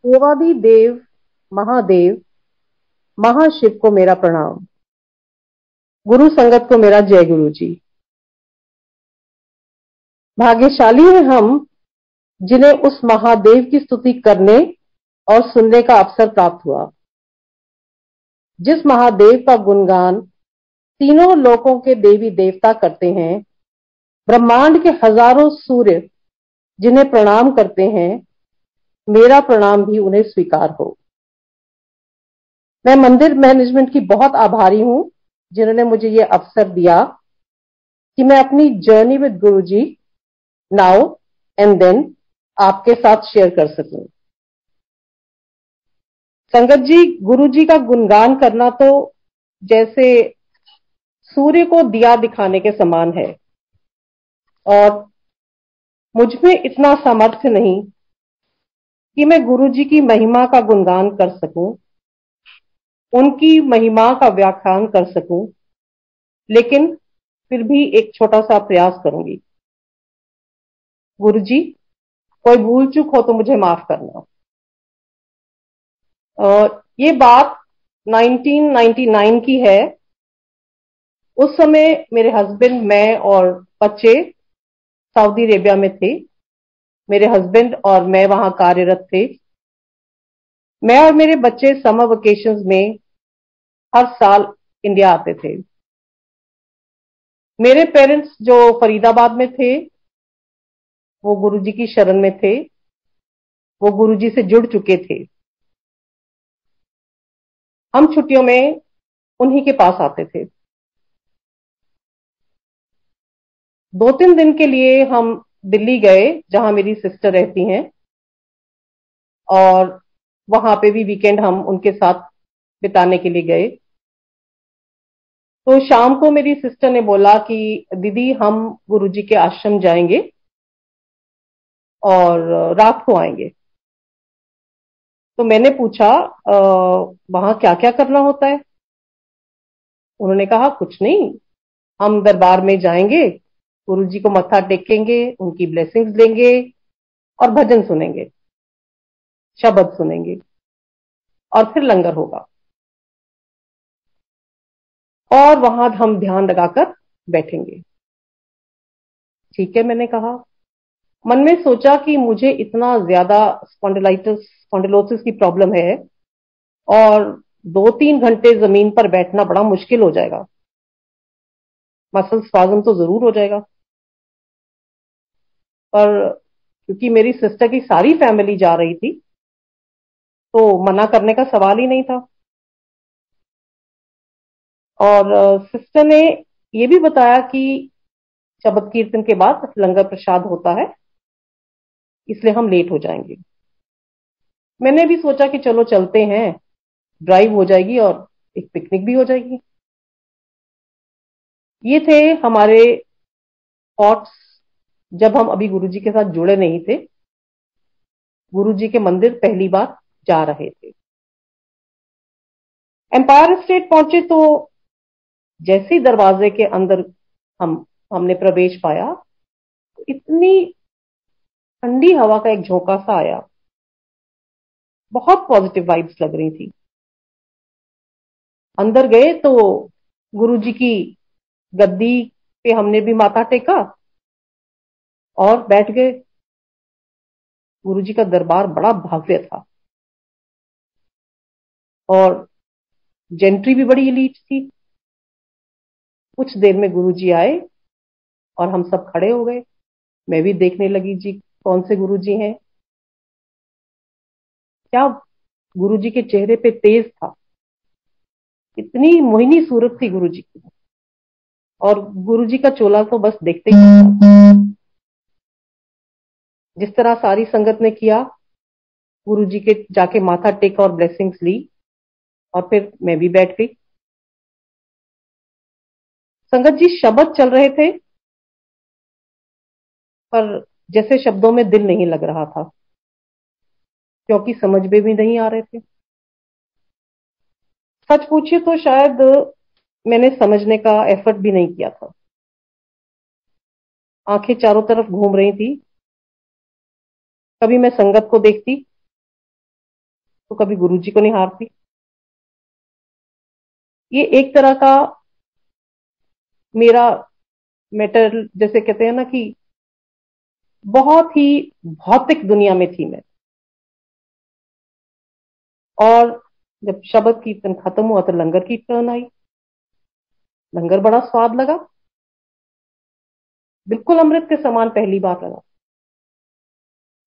देवादि देव महादेव महाशिव को मेरा प्रणाम। गुरु संगत को मेरा जय गुरु जी। भाग्यशाली हैं हम जिन्हें उस महादेव की स्तुति करने और सुनने का अवसर प्राप्त हुआ, जिस महादेव का गुणगान तीनों लोकों के देवी देवता करते हैं, ब्रह्मांड के हजारों सूर्य जिन्हें प्रणाम करते हैं, मेरा प्रणाम भी उन्हें स्वीकार हो। मैं मंदिर मैनेजमेंट की बहुत आभारी हूं जिन्होंने मुझे यह अवसर दिया कि मैं अपनी journey with Guru ji now and then आपके साथ शेयर कर सकूं। संगत जी, गुरु जी का गुणगान करना तो जैसे सूर्य को दिया दिखाने के समान है, और मुझ में इतना सामर्थ्य नहीं कि मैं गुरु जी की महिमा का गुणगान कर सकूं, उनकी महिमा का व्याख्यान कर सकूं, लेकिन फिर भी एक छोटा सा प्रयास करूंगी। गुरु जी, कोई भूल चूक हो तो मुझे माफ करना। और ये बात 1999 की है। उस समय मेरे हस्बैंड, मैं और बच्चे सऊदी अरेबिया में थे। मेरे हस्बैंड और मैं वहां कार्यरत थे। मैं और मेरे बच्चे समर वेकेशंस में हर साल इंडिया आते थे। मेरे पेरेंट्स जो फरीदाबाद में थे, वो गुरुजी की शरण में थे, वो गुरुजी से जुड़ चुके थे। हम छुट्टियों में उन्हीं के पास आते थे। 2-3 दिन के लिए हम दिल्ली गए, जहां मेरी सिस्टर रहती हैं, और वहां पे भी वीकेंड हम उनके साथ बिताने के लिए गए। तो शाम को मेरी सिस्टर ने बोला कि दीदी, हम गुरुजी के आश्रम जाएंगे और रात को आएंगे। तो मैंने पूछा, वहां क्या क्या करना होता है? उन्होंने कहा, कुछ नहीं, हम दरबार में जाएंगे, गुरुजी को मत्था टेकेंगे, उनकी ब्लेसिंग्स लेंगे और भजन सुनेंगे, शब्द सुनेंगे, और फिर लंगर होगा, और वहां हम ध्यान लगाकर बैठेंगे। ठीक है, मैंने कहा। मन में सोचा कि मुझे इतना ज्यादा स्पॉन्डिलोसिस की प्रॉब्लम है, और 2-3 घंटे जमीन पर बैठना बड़ा मुश्किल हो जाएगा, मसल स्पाज्म तो जरूर हो जाएगा। पर क्योंकि मेरी सिस्टर की सारी फैमिली जा रही थी, तो मना करने का सवाल ही नहीं था। और सिस्टर ने यह भी बताया कि शबद कीर्तन के बाद लंगर प्रसाद होता है, इसलिए हम लेट हो जाएंगे। मैंने भी सोचा कि चलो चलते हैं, ड्राइव हो जाएगी और एक पिकनिक भी हो जाएगी। ये थे हमारे थॉट्स जब हम अभी गुरुजी के साथ जुड़े नहीं थे, गुरुजी के मंदिर पहली बार जा रहे थे। एम्पायर स्टेट पहुंचे तो जैसे ही दरवाजे के अंदर हमने प्रवेश पाया, तो इतनी ठंडी हवा का एक झोंका सा आया, बहुत पॉजिटिव वाइब्स लग रही थी। अंदर गए तो गुरुजी की गद्दी पे हमने भी माथा टेका और बैठ गए। गुरुजी का दरबार बड़ा भव्य था, और जेंट्री भी बड़ी एलीट थी। कुछ देर में गुरुजी आए और हम सब खड़े हो गए। मैं भी देखने लगी जी, कौन से गुरुजी हैं। क्या गुरुजी के चेहरे पे तेज था, इतनी मोहिनी सूरत थी गुरुजी की। और गुरुजी का चोला तो बस देखते ही था। जिस तरह सारी संगत ने किया, गुरुजी के जाके माथा टेका और ब्लेसिंग्स ली, और फिर मैं भी बैठ गई। संगत जी, शब्द चल रहे थे, पर जैसे शब्दों में दिल नहीं लग रहा था, क्योंकि समझ में भी नहीं आ रहे थे। सच पूछिए तो शायद मैंने समझने का एफर्ट भी नहीं किया था। आंखें चारों तरफ घूम रही थी। कभी मैं संगत को देखती, तो कभी गुरुजी को नहीं हारती। ये एक तरह का मेरा मैटर, जैसे कहते हैं ना कि बहुत ही भौतिक दुनिया में थी मैं। और जब शब्द कीर्तन खत्म हुआ तो लंगर की टर्न आई। लंगर बड़ा स्वाद लगा, बिल्कुल अमृत के समान पहली बार लगा।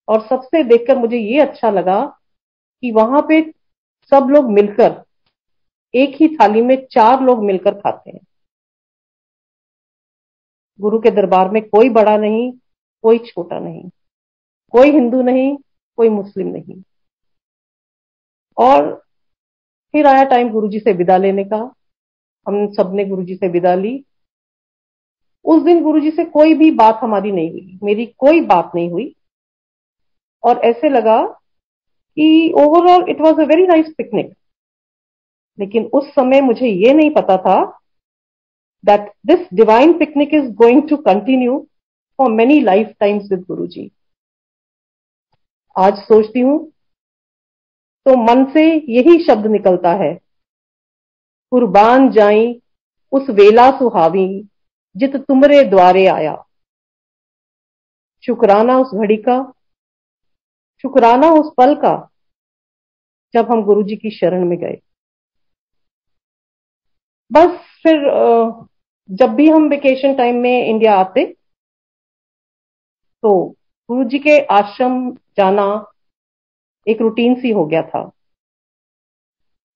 और सबसे देखकर मुझे ये अच्छा लगा कि वहां पे सब लोग मिलकर एक ही थाली में 4 लोग मिलकर खाते हैं। गुरु के दरबार में कोई बड़ा नहीं, कोई छोटा नहीं, कोई हिंदू नहीं, कोई मुस्लिम नहीं। और फिर आया टाइम गुरुजी से विदा लेने का। हम सबने गुरुजी से विदा ली। उस दिन गुरुजी से कोई भी बात हमारी नहीं हुई, मेरी कोई बात नहीं हुई। और ऐसे लगा कि overall it was a very nice picnic. लेकिन उस समय मुझे ये नहीं पता था that this divine picnic is going to continue for many lifetimes with Guruji. आज सोचती हूं तो मन से यही शब्द निकलता है, कुर्बान जाई उस वेला सुहावी जित तुमरे द्वारे आया। शुक्राना उस घड़ी का, शुक्राना उस पल का जब हम गुरुजी की शरण में गए। बस फिर जब भी हम वेकेशन टाइम में इंडिया आते तो गुरुजी के आश्रम जाना एक रूटीन सी हो गया था।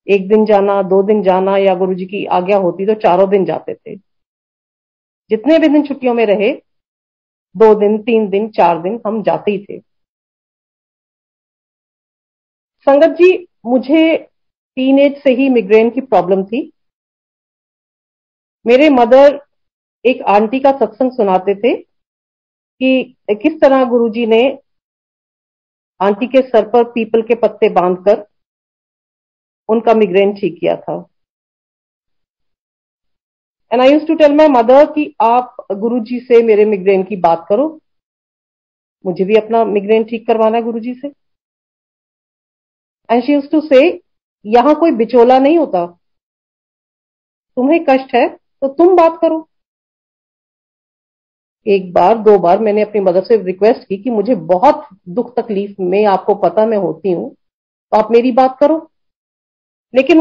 एक दिन जाना, 2 दिन जाना, या गुरुजी की आज्ञा होती तो 4 दिन जाते थे। जितने भी दिन छुट्टियों में रहे, 2 दिन, 3 दिन, 4 दिन हम जाते ही थे। संगत जी, मुझे टीनेज से ही मिग्रेन की प्रॉब्लम थी। मेरे मदर एक आंटी का सत्संग सुनाते थे कि किस तरह गुरुजी ने आंटी के सर पर पीपल के पत्ते बांधकर उनका मिग्रेन ठीक किया था। And I used to tell my mother कि आप गुरुजी से मेरे मिग्रेन की बात करो, मुझे भी अपना मिग्रेन ठीक करवाना है गुरुजी से। एंड शी यूज्ड टू से, यहां कोई बिचौला नहीं होता, तुम्हें कष्ट है तो तुम बात करो। एक बार 2 बार मैंने अपनी मदर से रिक्वेस्ट की कि मुझे बहुत दुख तकलीफ में, आपको पता मैं होती हूं, तो आप मेरी बात करो। लेकिन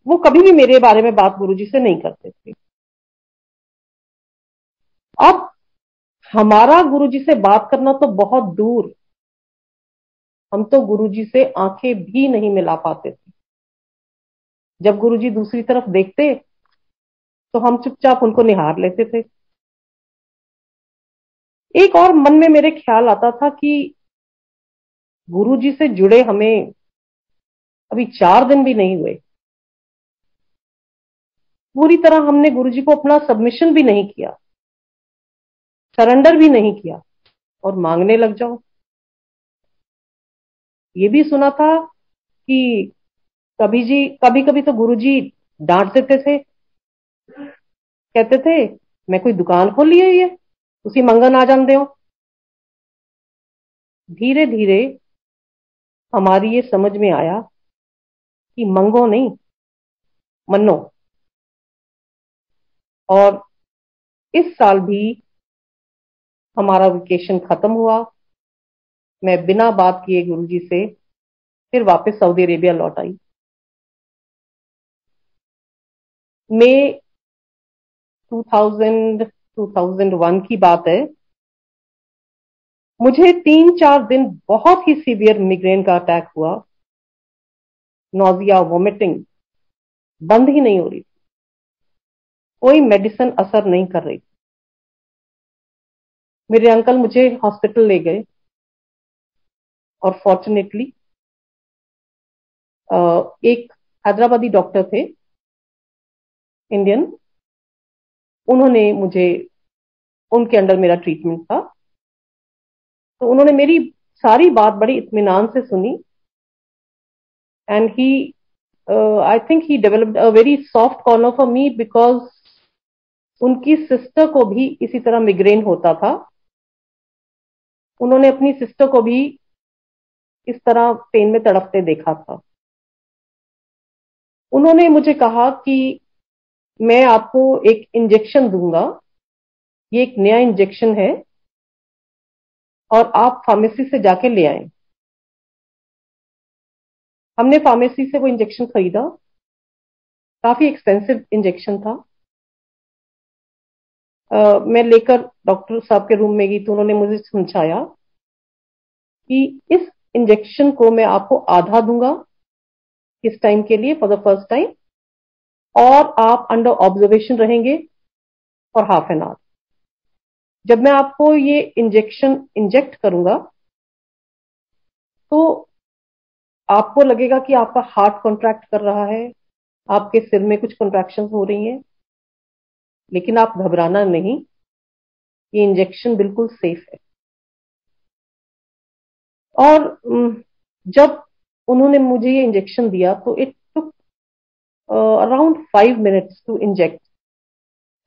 वो कभी भी मेरे बारे में बात गुरुजी से नहीं करते थे। अब हमारा गुरुजी से बात करना तो बहुत दूर, हम तो गुरुजी से आंखें भी नहीं मिला पाते थे। जब गुरुजी दूसरी तरफ देखते तो हम चुपचाप उनको निहार लेते थे। एक और मन में मेरे ख्याल आता था कि गुरुजी से जुड़े हमें अभी 4 दिन भी नहीं हुए, पूरी तरह हमने गुरुजी को अपना सबमिशन भी नहीं किया, सरेंडर भी नहीं किया, और मांगने लग जाओ। ये भी सुना था कि कभी कभी तो गुरुजी डांट देते थे, कहते थे मैं कोई दुकान खोल ली है ये, उसी मंगन आ जान दो। धीरे धीरे हमारी ये समझ में आया कि मंगो नहीं, मनो। और इस साल भी हमारा वेकेशन खत्म हुआ, मैं बिना बात किए गुरुजी से फिर वापस सऊदी अरेबिया लौट आई। मई 2001 की बात है। मुझे 3-4 दिन बहुत ही सीवियर मिग्रेन का अटैक हुआ। नोजिया, वोमिटिंग बंद ही नहीं हो रही थी, कोई मेडिसिन असर नहीं कर रही। मेरे अंकल मुझे हॉस्पिटल ले गए और फॉर्चुनेटली एक हैदराबादी डॉक्टर थे, इंडियन, उन्होंने मुझे, उनके अंडर मेरा ट्रीटमेंट था। तो उन्होंने मेरी सारी बात बड़ी इत्मीनान से सुनी। And he I think he developed a very soft corner for me, because उनकी सिस्टर को भी इसी तरह मिग्रेन होता था। उन्होंने अपनी सिस्टर को भी इस तरह पेन में तड़पते देखा था। उन्होंने मुझे कहा कि मैं आपको एक इंजेक्शन दूंगा, ये एक नया इंजेक्शन है और आप फार्मेसी से जाके ले आए। हमने फार्मेसी से वो इंजेक्शन खरीदा, काफी एक्सपेंसिव इंजेक्शन था। मैं लेकर डॉक्टर साहब के रूम में गई तो उन्होंने मुझे समझाया कि इस इंजेक्शन को मैं आपको आधा दूंगा इस टाइम के लिए, फॉर द फर्स्ट टाइम, और आप अंडर ऑब्जर्वेशन रहेंगे फॉर हाफ एन आवर। जब मैं आपको ये इंजेक्शन इंजेक्ट करूंगा तो आपको लगेगा कि आपका हार्ट कॉन्ट्रैक्ट कर रहा है, आपके सिर में कुछ कॉन्ट्रैक्शन हो रही हैं, लेकिन आप घबराना नहीं, ये इंजेक्शन बिल्कुल सेफ है। और जब उन्होंने मुझे ये इंजेक्शन दिया तो it took around 5 minutes to inject.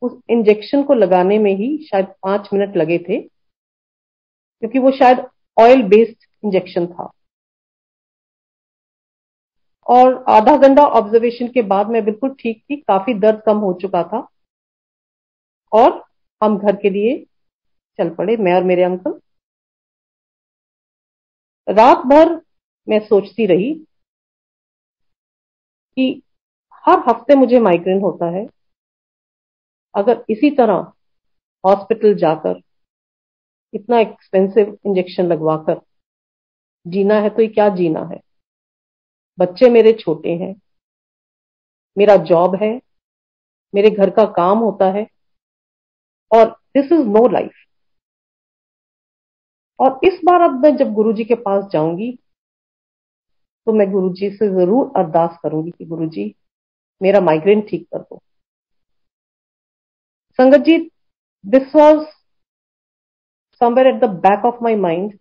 उस इंजेक्शन को लगाने में ही शायद 5 मिनट लगे थे, क्योंकि वो शायद ऑयल बेस्ड इंजेक्शन था। और आधा घंटा ऑब्जर्वेशन के बाद मैं बिल्कुल ठीक थी, काफी दर्द कम हो चुका था और हम घर के लिए चल पड़े, मैं और मेरे अंकल। रात भर मैं सोचती रही कि हर हफ्ते मुझे माइग्रेन होता है, अगर इसी तरह हॉस्पिटल जाकर इतना एक्सपेंसिव इंजेक्शन लगवाकर जीना है तो ये क्या जीना है। बच्चे मेरे छोटे हैं, मेरा जॉब है, मेरे घर का काम होता है, और दिस इज नो लाइफ। और इस बार अब मैं जब गुरुजी के पास जाऊंगी तो मैं गुरुजी से जरूर अरदास करूंगी कि गुरुजी मेरा माइग्रेन ठीक कर दो। संगत जी, this was somewhere at the back of my mind.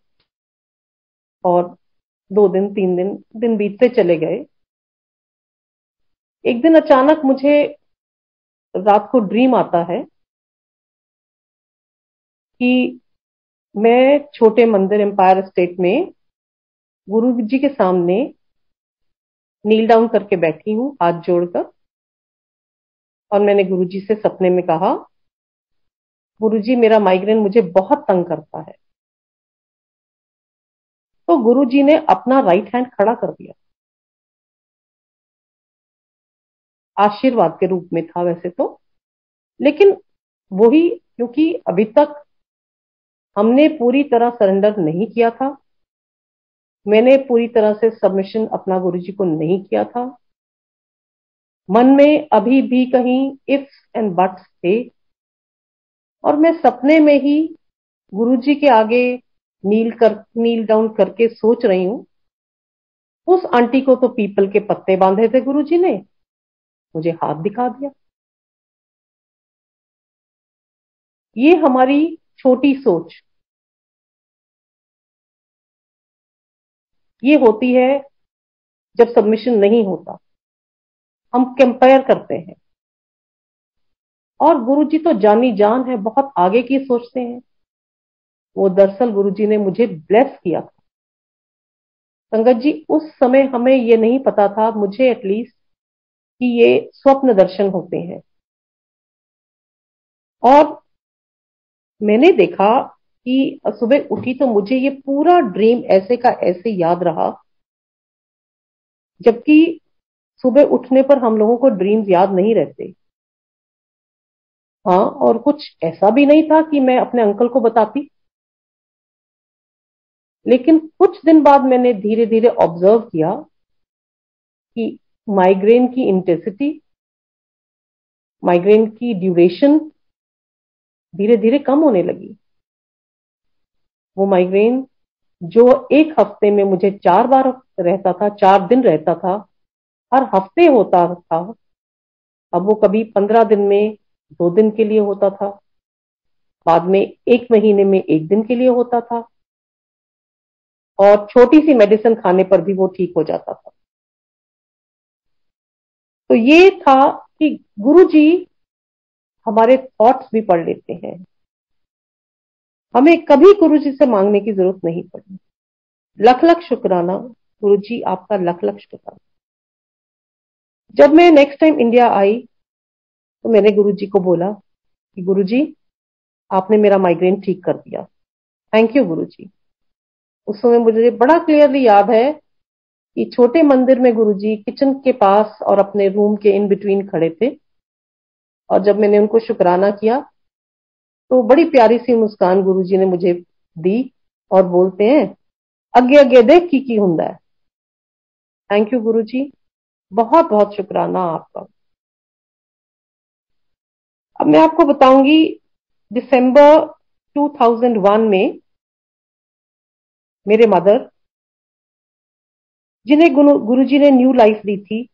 और 2 दिन 3 दिन दिन बीतते चले गए। एक दिन अचानक मुझे रात को ड्रीम आता है कि मैं छोटे मंदिर एम्पायर स्टेट में गुरु जी के सामने नील डाउन करके बैठी हूं, हाथ जोड़कर। और मैंने गुरु जी से सपने में कहा, गुरु जी मेरा माइग्रेन मुझे बहुत तंग करता है। तो गुरु जी ने अपना राइट हैंड खड़ा कर दिया, आशीर्वाद के रूप में था वैसे तो, लेकिन वही, क्योंकि अभी तक हमने पूरी तरह सरेंडर नहीं किया था, मैंने पूरी तरह से सबमिशन अपना गुरु जी को नहीं किया था, मन में अभी भी कहीं इफ्स एंड बट्स थे। और मैं सपने में ही गुरु जी के आगे नील डाउन करके सोच रही हूं, उस आंटी को तो पीपल के पत्ते बांधे थे गुरु जी ने, मुझे हाथ दिखा दिया। ये हमारी छोटी सोच, ये होती है जब सबमिशन नहीं होता, हम कंपेयर करते हैं। और गुरु जी तो जानी जान है, बहुत आगे की सोचते हैं। वो दरअसल गुरु जी ने मुझे ब्लेस किया था। संगत जी, उस समय हमें ये नहीं पता था, मुझे एटलीस्ट, कि ये स्वप्न दर्शन होते हैं। और मैंने देखा कि सुबह उठी तो मुझे ये पूरा ड्रीम ऐसे का ऐसे याद रहा, जबकि सुबह उठने पर हम लोगों को ड्रीम्स याद नहीं रहते। हाँ, और कुछ ऐसा भी नहीं था कि मैं अपने अंकल को बताती, लेकिन कुछ दिन बाद मैंने धीरे धीरे ऑब्जर्व किया कि माइग्रेन की इंटेंसिटी, माइग्रेन की ड्यूरेशन धीरे धीरे कम होने लगी। वो माइग्रेन जो एक हफ्ते में मुझे 4 बार रहता था, 4 दिन रहता था, हर हफ्ते होता था, अब वो कभी 15 दिन में 2 दिन के लिए होता था, बाद में 1 महीने में 1 दिन के लिए होता था, और छोटी सी मेडिसिन खाने पर भी वो ठीक हो जाता था। तो ये था कि गुरुजी हमारे थॉट्स भी पढ़ लेते हैं, हमें कभी गुरुजी से मांगने की जरूरत नहीं पड़ी। लख लख शुक्राना गुरुजी, आपका लख लख शुक्राना। जब मैं नेक्स्ट टाइम इंडिया आई तो मैंने गुरुजी को बोला कि गुरुजी, आपने मेरा माइग्रेन ठीक कर दिया, थैंक यू गुरुजी। उस समय मुझे बड़ा क्लियरली याद है कि छोटे मंदिर में गुरुजी किचन के पास और अपने रूम के इन बिटवीन खड़े थे, और जब मैंने उनको शुक्राना किया तो बड़ी प्यारी सी मुस्कान गुरुजी ने मुझे दी और बोलते हैं, अगे अगे देख की हुंदा है। थैंक यू गुरुजी, बहुत बहुत शुक्राना आपका। अब मैं आपको बताऊंगी, दिसंबर 2001 में मेरे मदर, जिन्हें गुरुजी ने न्यू लाइफ दी थी,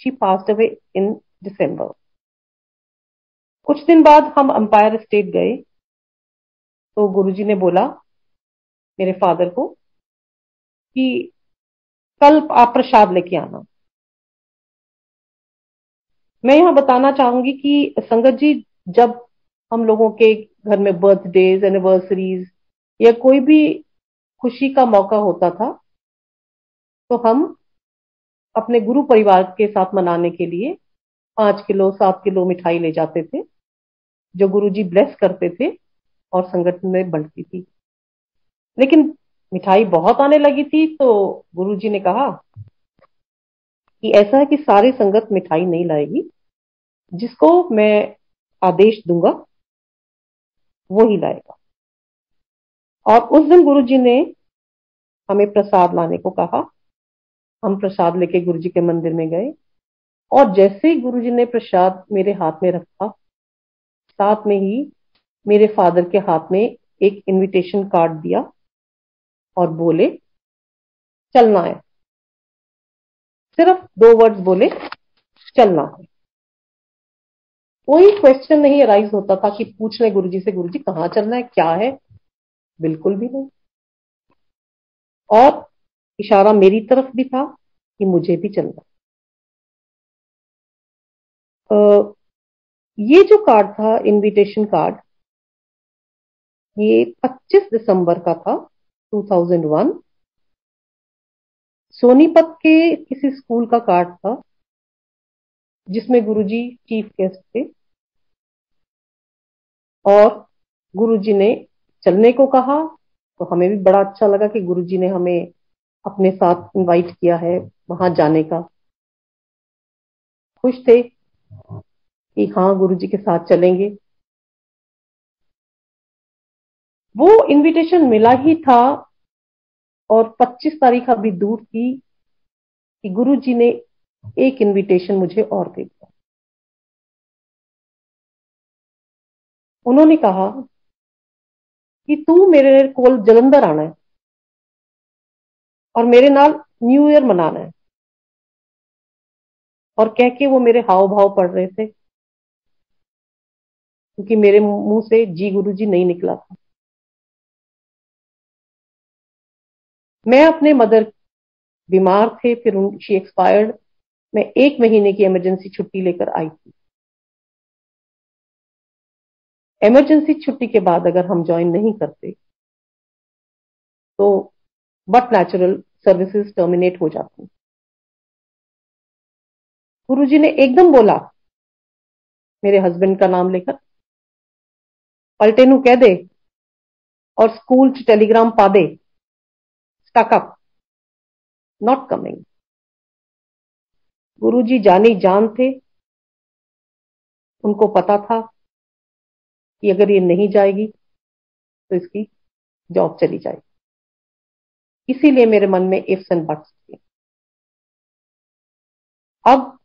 शी पास्ड अवे इन दिसंबर। कुछ दिन बाद हम अंपायर स्टेट गए तो गुरुजी ने बोला मेरे फादर को कि कल आप प्रसाद लेके आना। मैं यहां बताना चाहूंगी कि संगत जी, जब हम लोगों के घर में बर्थडेज, एनिवर्सरीज या कोई भी खुशी का मौका होता था तो हम अपने गुरु परिवार के साथ मनाने के लिए 5 किलो 7 किलो मिठाई ले जाते थे, जो गुरुजी ब्लेस करते थे और संगठन में बढ़ती थी। लेकिन मिठाई बहुत आने लगी थी तो गुरुजी ने कहा कि ऐसा है कि सारी संगत मिठाई नहीं लाएगी, जिसको मैं आदेश दूंगा वो ही लाएगा। और उस दिन गुरुजी ने हमें प्रसाद लाने को कहा। हम प्रसाद लेके गुरुजी के मंदिर में गए और जैसे ही गुरुजी ने प्रसाद मेरे हाथ में रखा, साथ में ही मेरे फादर के हाथ में एक इनविटेशन कार्ड दिया और बोले चलना है। सिर्फ 2 वर्ड्स बोले, चलना है। कोई क्वेश्चन नहीं अराइज होता था कि पूछ ले गुरुजी से, गुरुजी कहाँ चलना है, क्या है, बिल्कुल भी नहीं। और इशारा मेरी तरफ भी था कि मुझे भी चलना। ये जो कार्ड था, इनविटेशन कार्ड, ये 25 दिसंबर का था 2001। सोनीपत के किसी स्कूल का कार्ड था जिसमें गुरुजी चीफ गेस्ट थे और गुरुजी ने चलने को कहा। तो हमें भी बड़ा अच्छा लगा कि गुरुजी ने हमें अपने साथ इनवाइट किया है वहां जाने का। खुश थे कि हाँ गुरुजी के साथ चलेंगे। वो इनविटेशन मिला ही था और 25 तारीख अभी दूर थी कि गुरुजी ने एक इनविटेशन मुझे और दे दिया। उन्होंने कहा कि तू मेरे कोल जलंधर आना है और मेरे नाल न्यू ईयर मनाना है। और कह के वो मेरे हाव भाव पढ़ रहे थे, क्योंकि मेरे मुंह से जी गुरुजी नहीं निकला था। मैं अपने मदर बीमार थे, फिर शी एक्सपायर्ड। मैं 1 महीने की इमरजेंसी छुट्टी लेकर आई थी। इमरजेंसी छुट्टी के बाद अगर हम ज्वाइन नहीं करते तो बट नेचुरल सर्विसेज टर्मिनेट हो जाती। गुरुजी ने एकदम बोला, मेरे हस्बैंड का नाम लेकर, पलटे नू कह दे और स्कूल च टेलीग्राम पा दे, स्टक अप, नॉट कमिंग। गुरुजी जानी जान थे। उनको पता था कि अगर ये नहीं जाएगी तो इसकी जॉब चली जाएगी। इसीलिए मेरे मन में इफ्स एंड बट्स थे। अब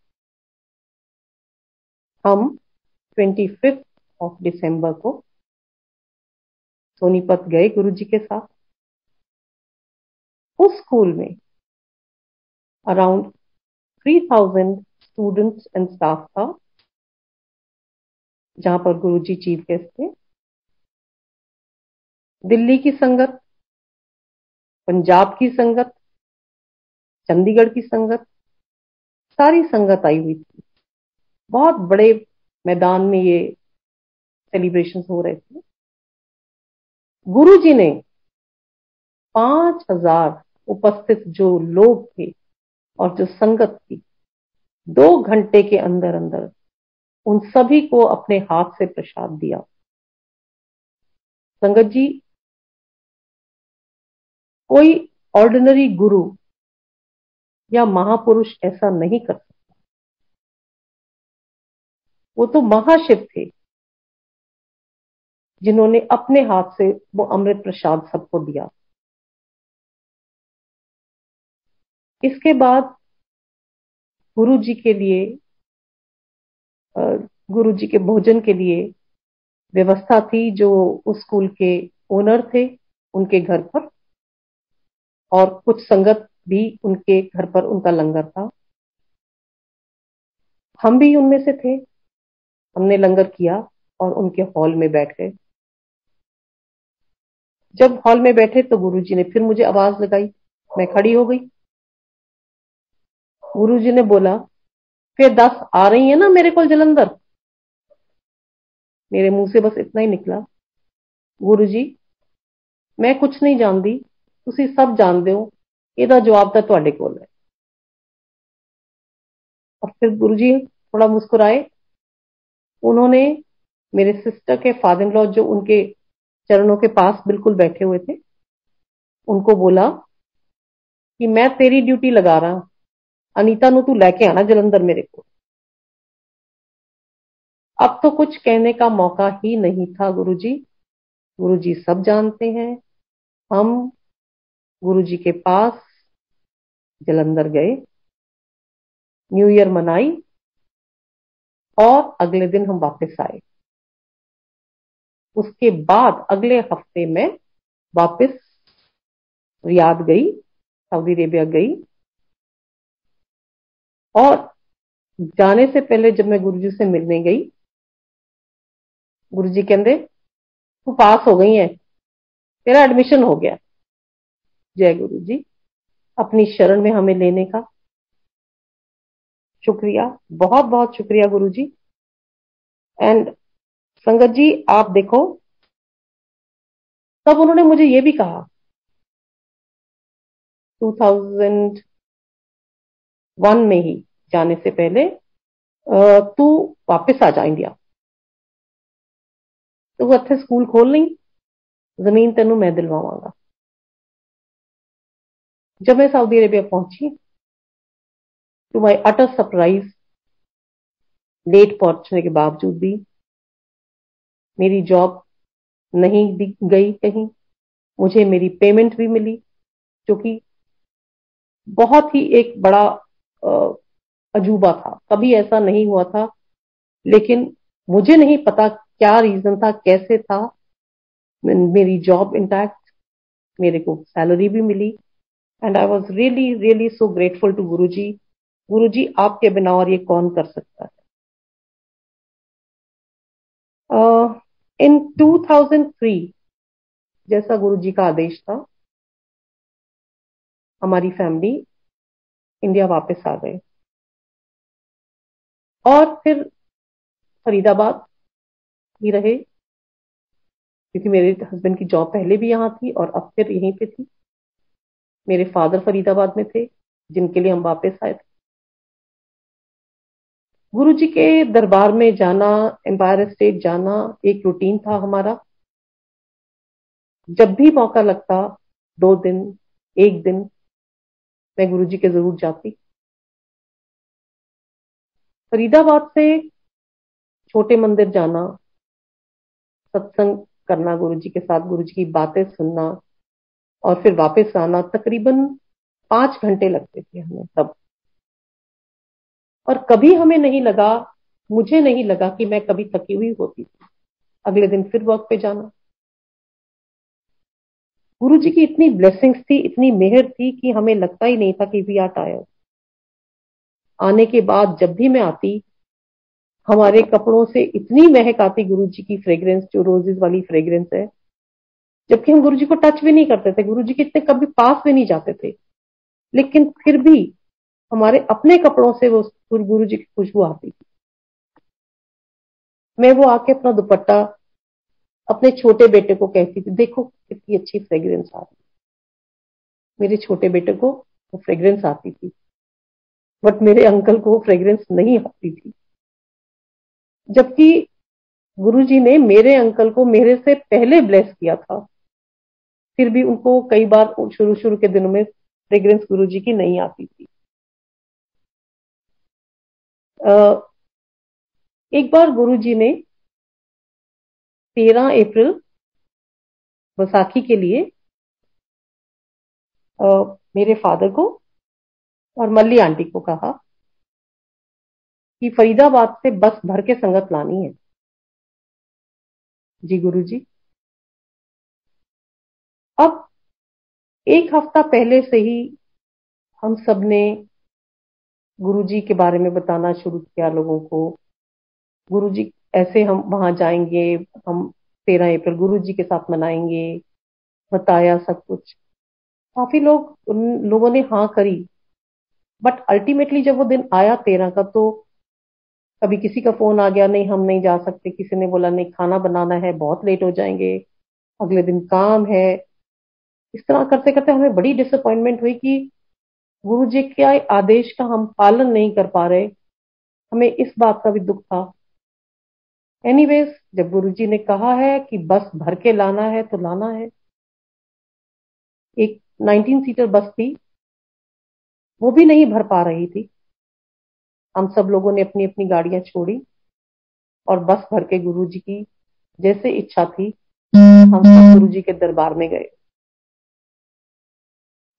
हम 25 दिसंबर को सोनीपत गए गुरुजी के साथ। उस स्कूल में अराउंड 3000 स्टूडेंट्स एंड स्टाफ था, जहां पर गुरुजी चीफ गेस्ट थे। दिल्ली की संगत, पंजाब की संगत, चंडीगढ़ की संगत, सारी संगत आई हुई थी। बहुत बड़े मैदान में ये सेलिब्रेशन हो रहे थे। गुरुजी ने 5000 उपस्थित जो लोग थे और जो संगत थी, 2 घंटे के अंदर अंदर उन सभी को अपने हाथ से प्रसाद दिया। संगत जी, कोई ऑर्डिनरी गुरु या महापुरुष ऐसा नहीं कर सकता। वो तो महाशिव थे जिन्होंने अपने हाथ से वो अमृत प्रसाद सबको दिया। इसके बाद गुरु जी के लिए गुरु जी के भोजन के लिए व्यवस्था थी, जो उस स्कूल के ओनर थे उनके घर पर, और कुछ संगत भी उनके घर पर उनका लंगर था। हम भी उनमें से थे। हमने लंगर किया और उनके हॉल में बैठ गए। जब हॉल में बैठे तो गुरुजी ने फिर मुझे आवाज लगाई। मैं खड़ी हो गई। गुरुजी ने बोला, फिर 10 आ रही है ना मेरे को जलंधर। मेरे मुंह से बस इतना ही निकला, गुरुजी मैं कुछ नहीं जानती, तुसी सब जानते हो, ਇਹਦਾ जवाब तो ਤੁਹਾਡੇ ਕੋਲ है। और फिर गुरुजी थोड़ा मुस्कुराए। उन्होंने मेरे सिस्टर के फादर इन लॉ, जो उनके चरणों के पास बिल्कुल बैठे हुए थे, उनको बोला कि मैं तेरी ड्यूटी लगा रहा, अनीता नु तू लेके आना जलंधर मेरे को। अब तो कुछ कहने का मौका ही नहीं था गुरुजी। गुरुजी सब जानते हैं। हम गुरुजी के पास जलंधर गए, न्यू ईयर मनाई और अगले दिन हम वापस आए। उसके बाद अगले हफ्ते में वापस रियाद गई, सऊदी अरेबिया गई। और जाने से पहले जब मैं गुरुजी से मिलने गई, गुरुजी कहते तू पास हो गई है, तेरा एडमिशन हो गया। जय गुरु जी, अपनी शरण में हमें लेने का शुक्रिया, बहुत बहुत शुक्रिया गुरु जी। एंड संगत जी आप देखो, तब उन्होंने मुझे ये भी कहा 2001 में ही, जाने से पहले, तू वापस आ जा इंडिया, तू इत्थे स्कूल खोल नहीं, जमीन तेनू मैं दिलवावांगा। जब मैं सऊदी अरेबिया पहुंची, to my utter surprise, late पहुंचने के बावजूद भी मेरी जॉब नहीं गई कहीं, मुझे मेरी पेमेंट भी मिली, जो कि बहुत ही एक बड़ा अजूबा था। कभी ऐसा नहीं हुआ था, लेकिन मुझे नहीं पता क्या रीजन था, कैसे था, मेरी जॉब इंटैक्ट, मेरे को सैलरी भी मिली। And I was really really so grateful to Guru ji. गुरु जी आपके बिना और ये कौन कर सकता है। इन 2003 जैसा गुरु जी का आदेश था, हमारी फैमिली इंडिया वापस आ गए और फिर फरीदाबाद ही रहे, क्योंकि मेरे हस्बैंड की जॉब पहले भी यहाँ थी और अब फिर यहीं पे थी। मेरे फादर फरीदाबाद में थे, जिनके लिए हम वापस आए थे। गुरु जी के दरबार में जाना, एम्पायर स्टेट जाना एक रूटीन था हमारा। जब भी मौका लगता, 2 दिन, 1 दिन, मैं गुरु जी के जरूर जाती। फरीदाबाद से छोटे मंदिर जाना, सत्संग करना गुरु जी के साथ, गुरु जी की बातें सुनना और फिर वापस आना, तकरीबन 5 घंटे लगते थे हमें तब। और कभी हमें नहीं लगा, मुझे नहीं लगा कि मैं कभी थकी हुई होती थी। अगले दिन फिर वर्क पे जाना। गुरु जी की इतनी ब्लेसिंग्स थी, इतनी मेहर थी कि हमें लगता ही नहीं था कि वी आर टायर्ड। आने के बाद जब भी मैं आती, हमारे कपड़ों से इतनी महक आती गुरु जी की फ्रेग्रेंस, जो रोजेज वाली फ्रेग्रेंस है, जबकि हम गुरु जी को टच भी नहीं करते थे, गुरु जी के इतने कभी पास भी नहीं जाते थे, लेकिन फिर भी हमारे अपने कपड़ों से वो गुरु जी की खुशबू आती थी। मैं वो आके अपना दुपट्टा अपने छोटे बेटे को कहती थी, देखो कितनी अच्छी फ्रेग्रेंस आ रही। मेरे छोटे बेटे को वो फ्रेग्रेंस आती थी। बट मेरे अंकल को फ्रेग्रेंस नहीं आती थी, जबकि गुरुजी ने मेरे अंकल को मेरे से पहले ब्लेस किया था। फिर भी उनको कई बार शुरू शुरू के दिनों में फ्रेग्रेंस गुरुजी की नहीं आती थी। एक बार गुरुजी ने 13 अप्रैल बैसाखी के लिए मेरे फादर को और मल्ली आंटी को कहा कि फरीदाबाद से बस भर के संगत लानी है। जी गुरुजी। अब एक हफ्ता पहले से ही हम सब ने गुरुजी के बारे में बताना शुरू किया लोगों को। गुरुजी ऐसे हम वहां जाएंगे, हम 13 अप्रैल गुरुजी के साथ मनाएंगे, बताया सब कुछ। काफी लोग, उन लोगों ने हाँ करी, बट अल्टीमेटली जब वो दिन आया 13 का, तो कभी किसी का फोन आ गया, नहीं हम नहीं जा सकते, किसी ने बोला नहीं खाना बनाना है, बहुत लेट हो जाएंगे, अगले दिन काम है। इस तरह करते करते हमें बड़ी डिसअपॉइंटमेंट हुई कि गुरु जी के आदेश का हम पालन नहीं कर पा रहे। हमें इस बात का भी दुख था। एनीवेज, जब गुरु जी ने कहा है कि बस भर के लाना है तो लाना है। एक 19 सीटर बस थी, वो भी नहीं भर पा रही थी। हम सब लोगों ने अपनी अपनी गाड़ियां छोड़ी और बस भर के गुरु जी की जैसे इच्छा थी हम सब गुरु जी के दरबार में गए।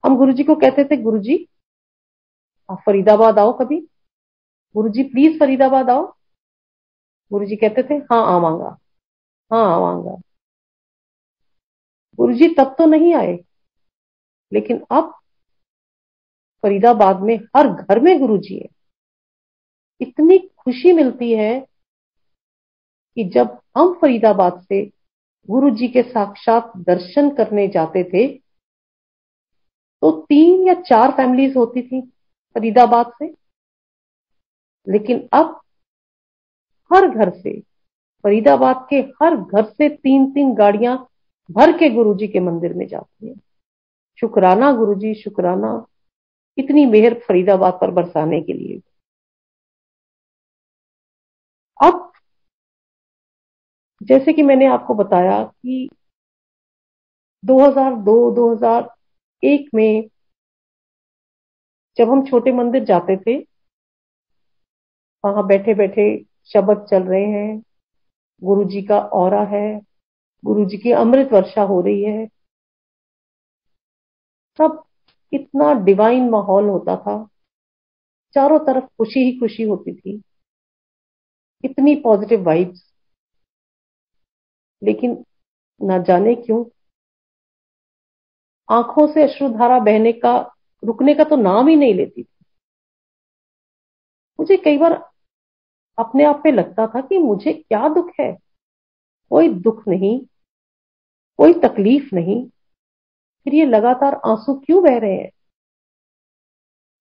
हम गुरु जी को कहते थे, गुरु जी आप फरीदाबाद आओ कभी, गुरु जी प्लीज फरीदाबाद आओ। गुरु जी कहते थे हाँ आवांगा, हाँ आवांगा। गुरु जी तब तो नहीं आए, लेकिन अब फरीदाबाद में हर घर में गुरु जी है। इतनी खुशी मिलती है कि जब हम फरीदाबाद से गुरु जी के साक्षात दर्शन करने जाते थे तो 3 या 4 फैमिलीज होती थी फरीदाबाद से, लेकिन अब हर घर से, फरीदाबाद के हर घर से 3-3 गाड़ियां भर के गुरुजी के मंदिर में जाती हैं। शुक्राना गुरुजी, शुक्राना इतनी मेहर फरीदाबाद पर बरसाने के लिए। अब जैसे कि मैंने आपको बताया कि 2002-2001 में जब हम छोटे मंदिर जाते थे, वहां बैठे बैठे शब्द चल रहे हैं, गुरुजी का औरा है, गुरुजी की अमृत वर्षा हो रही है, सब इतना डिवाइन माहौल होता था, चारों तरफ खुशी ही खुशी होती थी, इतनी पॉजिटिव वाइब्स। लेकिन ना जाने क्यों आंखों से अश्रुधारा बहने का, रुकने का तो नाम ही नहीं लेती थी। मुझे कई बार अपने आप पे लगता था कि मुझे क्या दुख है। कोई दुख नहीं, कोई तकलीफ नहीं, फिर ये लगातार आंसू क्यों बह रहे हैं।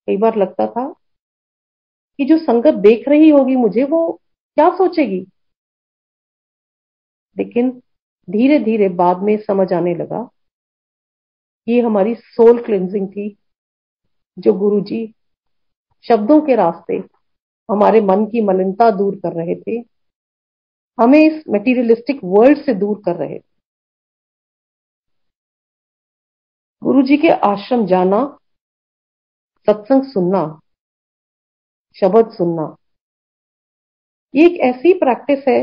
कई बार लगता था कि जो संगत देख रही होगी मुझे, वो क्या सोचेगी। लेकिन धीरे धीरे बाद में समझ आने लगा, ये हमारी सोल क्लिंजिंग थी, जो गुरुजी शब्दों के रास्ते हमारे मन की मलिनता दूर कर रहे थे, हमें इस मटेरियलिस्टिक वर्ल्ड से दूर कर रहे थे। गुरुजी के आश्रम जाना, सत्संग सुनना, शब्द सुनना, ये एक ऐसी प्रैक्टिस है,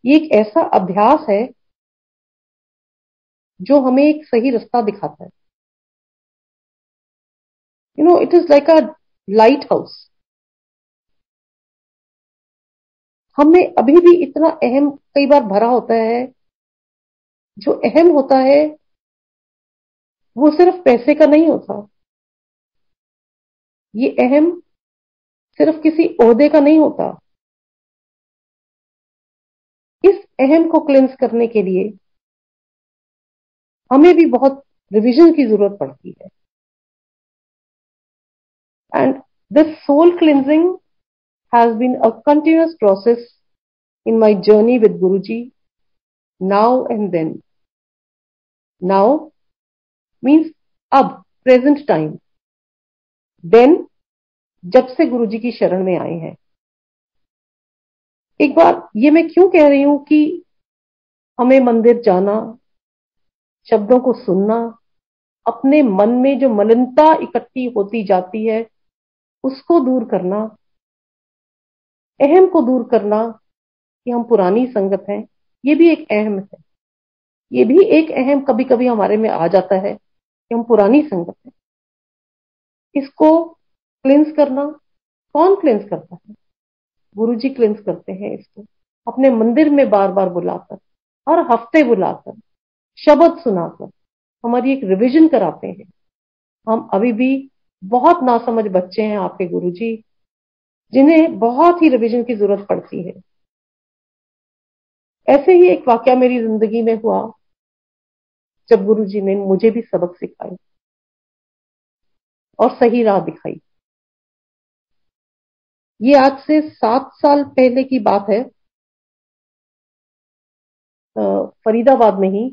ये एक ऐसा अभ्यास है जो हमें एक सही रास्ता दिखाता है। It is like a light house. हमें अभी भी इतना अहम कई बार भरा होता है। जो अहम होता है वो सिर्फ पैसे का नहीं होता, ये अहम सिर्फ किसी ओहदे का नहीं होता। इस अहम को क्लेंस करने के लिए हमें भी बहुत रिवीजन की जरूरत पड़ती है। And this soul cleansing has been a continuous process in my journey with Guruji, now and then. Now means अब, प्रेजेंट टाइम। देन जब से गुरुजी की शरण में आए हैं। एक बार ये मैं क्यों कह रही हूं कि हमें मंदिर जाना, शब्दों को सुनना, अपने मन में जो मलिनता इकट्ठी होती जाती है उसको दूर करना, अहम को दूर करना कि हम पुरानी संगत हैं, ये भी एक अहम है। ये भी एक अहम कभी कभी हमारे में आ जाता है कि हम पुरानी संगत हैं। इसको क्लिंस करना, कौन क्लिंस करता है? गुरुजी क्लिंस करते हैं इसको, अपने मंदिर में बार बार बुलाकर, हर हफ्ते बुलाकर, शब्द सुनाकर हमारी एक रिवीजन कराते हैं। हम अभी भी बहुत नासमझ बच्चे हैं आपके गुरुजी, जिन्हें बहुत ही रिवीजन की जरूरत पड़ती है। ऐसे ही एक वाकया मेरी जिंदगी में हुआ जब गुरुजी ने मुझे भी सबक सिखाए और सही राह दिखाई। ये आज से 7 साल पहले की बात है। फरीदाबाद में ही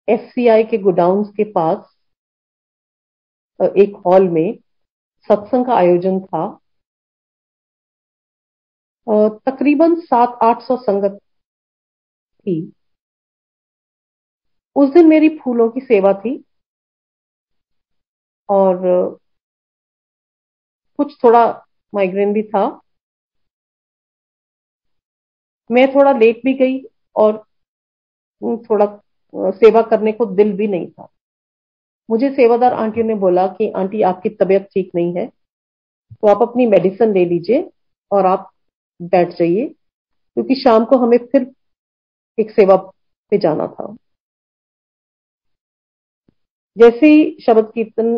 एफसीआई के गोडाउन्स के पास एक हॉल में सत्संग का आयोजन था। तकरीबन 700-800 संगत थी। उस दिन मेरी फूलों की सेवा थी और कुछ थोड़ा माइग्रेन भी था। मैं थोड़ा लेट भी गई और थोड़ा सेवा करने को दिल भी नहीं था। मुझे सेवादार आंटियों ने बोला कि आंटी आपकी तबीयत ठीक नहीं है, तो आप अपनी मेडिसिन ले लीजिए और आप बैठ जाइए, क्योंकि शाम को हमें फिर एक सेवा पे जाना था। जैसे ही शब्द कीर्तन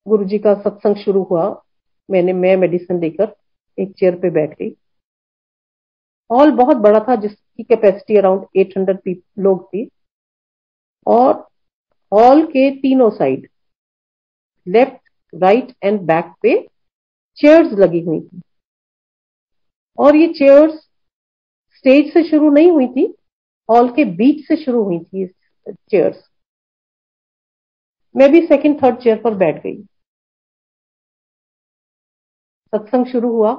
गुरुजी का सत्संग शुरू हुआ, मैं मेडिसिन लेकर एक चेयर पे बैठ गई। हॉल बहुत बड़ा था, जिसकी कैपेसिटी अराउंड 800 लोग थी और हॉल के तीनों side, left, right and back पे चेयर्स लगी हुई थी। और ये चेयर्स स्टेज से शुरू नहीं हुई थी, हॉल के बीच से शुरू हुई थी चेयर्स। मैं भी सेकंड थर्ड चेयर पर बैठ गई। सत्संग शुरू हुआ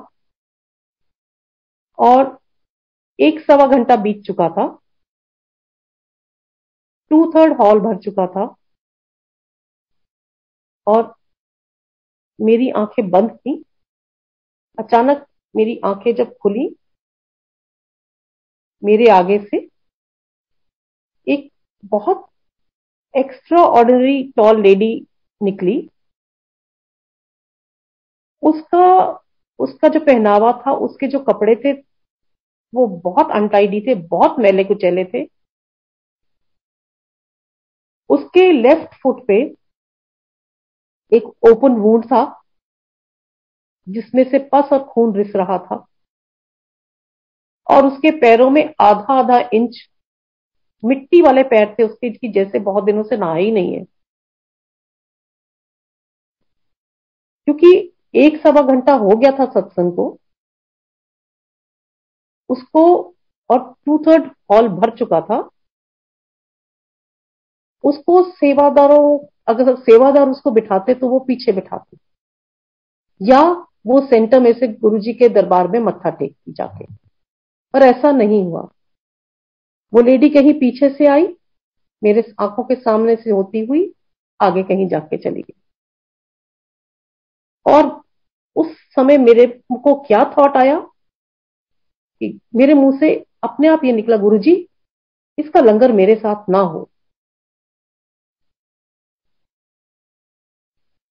और 1-1.25 घंटा बीत चुका था। 2/3 हॉल भर चुका था और मेरी आंखें बंद थी। अचानक मेरी आंखें जब खुली, मेरे आगे से एक बहुत एक्स्ट्रा ऑर्डिनरी टॉल लेडी निकली। उसका उसका जो पहनावा था, उसके जो कपड़े थे, वो बहुत अनटाइडी थे, बहुत मैले कुचैले थे। उसके लेफ्ट फुट पे एक ओपन वुंड था, जिसमें से पस और खून रिस रहा था। और उसके पैरों में आधा आधा इंच मिट्टी वाले पैर थे उसके, की जैसे बहुत दिनों से नहाया ही नहीं है। क्योंकि 1-1.25 घंटा हो गया था सत्संग को, उसको, और 2/3 हॉल भर चुका था। उसको सेवादारों, अगर सेवादार उसको बिठाते तो वो पीछे बिठाते, या वो सेंटर में से गुरुजी के दरबार में मत्था टेकती जाके। पर ऐसा नहीं हुआ। वो लेडी कहीं पीछे से आई, मेरे आंखों के सामने से होती हुई आगे कहीं जाके चली गई। और उस समय मेरे को क्या थॉट आया कि मेरे मुंह से अपने आप ये निकला, गुरुजी इसका लंगर मेरे साथ ना हो।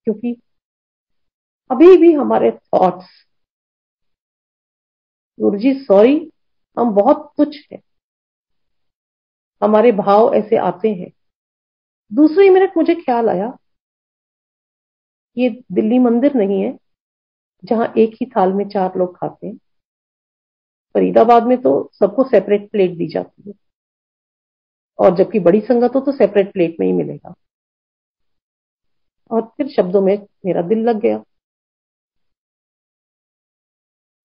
क्योंकि अभी भी हमारे थॉट्स, गुरुजी सॉरी, हम बहुत तुच्छ हैं, हमारे भाव ऐसे आते हैं। दूसरी मिनट मुझे ख्याल आया, ये दिल्ली मंदिर नहीं है जहां एक ही थाल में 4 लोग खाते हैं। फरीदाबाद में तो सबको सेपरेट प्लेट दी जाती है, और जबकि बड़ी संगत हो तो सेपरेट प्लेट में ही मिलेगा। और फिर शब्दों में मेरा दिल लग गया।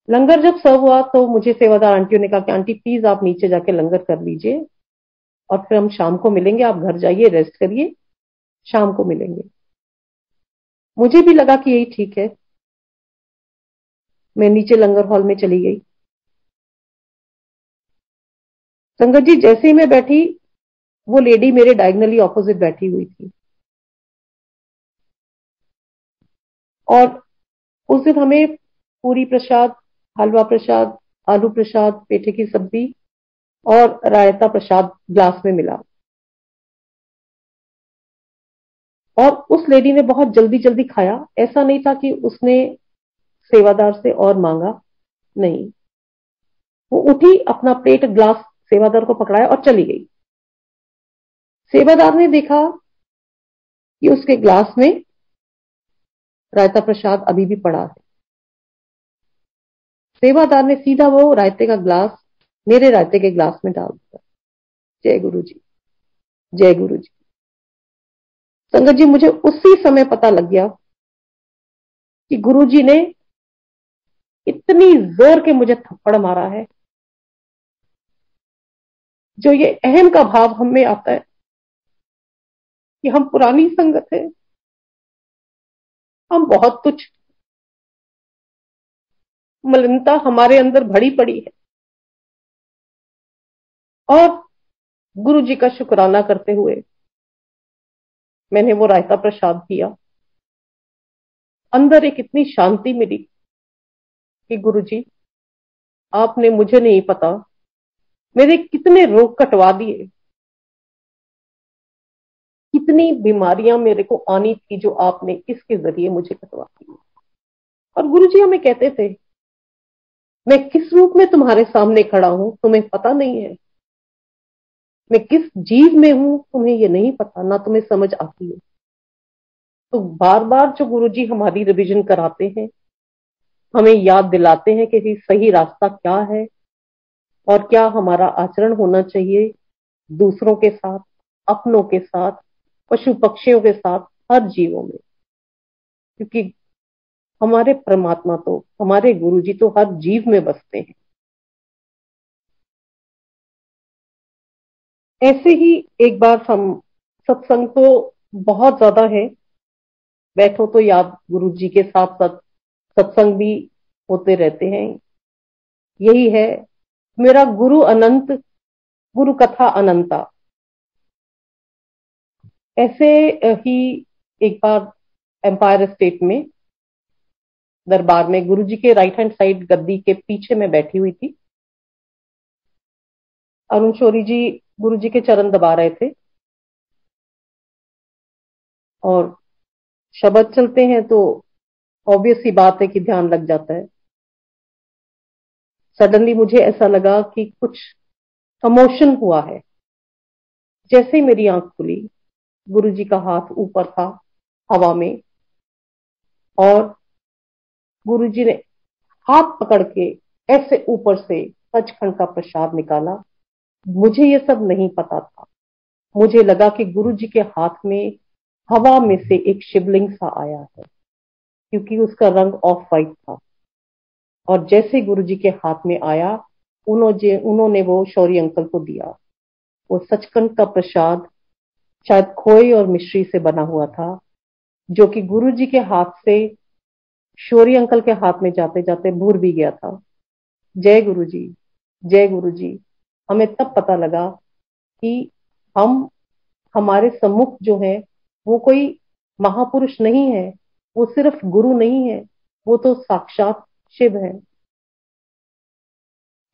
लंगर जब सर्व हुआ तो मुझे सेवादार आंटियों ने कहा कि आंटी प्लीज आप नीचे जाके लंगर कर लीजिए और फिर हम शाम को मिलेंगे, आप घर जाइए, रेस्ट करिए, शाम को मिलेंगे। मुझे भी लगा कि यही ठीक है। मैं नीचे लंगर हॉल में चली गई। संगत जी, जैसे ही मैं बैठी, वो लेडी मेरे डायगनली ऑपोजिट बैठी हुई थी। और उस दिन हमें पूरी प्रसाद, हलवा प्रसाद, आलू प्रसाद, पेठे की सब्जी और रायता प्रसाद ग्लास में मिला। और उस लेडी ने बहुत जल्दी जल्दी खाया। ऐसा नहीं था कि उसने सेवादार से और मांगा, नहीं। वो उठी, अपना प्लेट ग्लास सेवादार को पकड़ाया और चली गई। सेवादार ने देखा कि उसके ग्लास में रायता प्रसाद अभी भी पड़ा है। सेवादार ने सीधा वो रायते का ग्लास मेरे रायते के ग्लास में डाल दिया। जय गुरु जी, जय गुरु जी। संगत जी, मुझे उसी समय पता लग गया कि गुरु जी ने इतनी जोर के मुझे थप्पड़ मारा है। जो ये अहम का भाव हम में आता है कि हम पुरानी संगत है, हम बहुत तुच्छ, मलिनता हमारे अंदर भरी पड़ी है। और गुरु जी का शुक्राना करते हुए मैंने वो रायता प्रसाद किया। अंदर एक इतनी शांति मिली कि गुरु जी, आपने, मुझे नहीं पता, मेरे कितने रोग कटवा दिए, कितनी बीमारियां मेरे को आनी थी जो आपने इसके जरिए मुझे कटवा दी। और गुरु जी हमें कहते थे, मैं किस रूप में तुम्हारे सामने खड़ा हूं तुम्हें पता नहीं है, मैं किस जीव में हूं तुम्हें ये नहीं पता, ना तुम्हें समझ आती है। तो बार बार जो गुरु जी हमारी रिवीजन कराते हैं, हमें याद दिलाते हैं कि सही रास्ता क्या है और क्या हमारा आचरण होना चाहिए दूसरों के साथ, अपनों के साथ, पशु पक्षियों के साथ, हर जीवों में। क्योंकि हमारे परमात्मा तो, हमारे गुरु जी तो हर जीव में बसते हैं। ऐसे ही एक बार हम, सत्संग तो बहुत ज्यादा है, बैठो तो याद गुरु जी के साथ साथ सत्संग भी होते रहते हैं। यही है मेरा गुरु अनंत, गुरु कथा अनंता। ऐसे ही एक बार एम्पायर स्टेट में दरबार में गुरु जी के राइट हैंड साइड गद्दी के पीछे में बैठी हुई थी। अरुण शौरी जी गुरु जी के चरण दबा रहे थे और शब्द चलते हैं तो ऑब्वियस सी बात है कि ध्यान लग जाता है। सडनली मुझे ऐसा लगा कि कुछ कमोशन हुआ है। जैसे ही मेरी आंख खुली, गुरु जी का हाथ ऊपर था हवा में और गुरु जी ने हाथ पकड़ के ऐसे ऊपर से सचखंड का प्रसाद निकाला। मुझे ये सब नहीं पता था। मुझे लगा कि गुरु जी के हाथ में हवा में से एक शिवलिंग सा आया है, क्योंकि उसका रंग ऑफ वाइट था। और जैसे गुरु जी के हाथ में आया, उन्होंने वो शौरी अंकल को दिया। वो सचखंड का प्रसाद शायद खोए और मिश्री से बना हुआ था, जो कि गुरु जी के हाथ से शौरी अंकल के हाथ में जाते जाते भूर भी गया था। जय गुरु जी, जय गुरु जी। हमें तब पता लगा कि हम, हमारे सम्मुख जो है वो कोई महापुरुष नहीं है, वो सिर्फ गुरु नहीं है, वो तो साक्षात शिव है।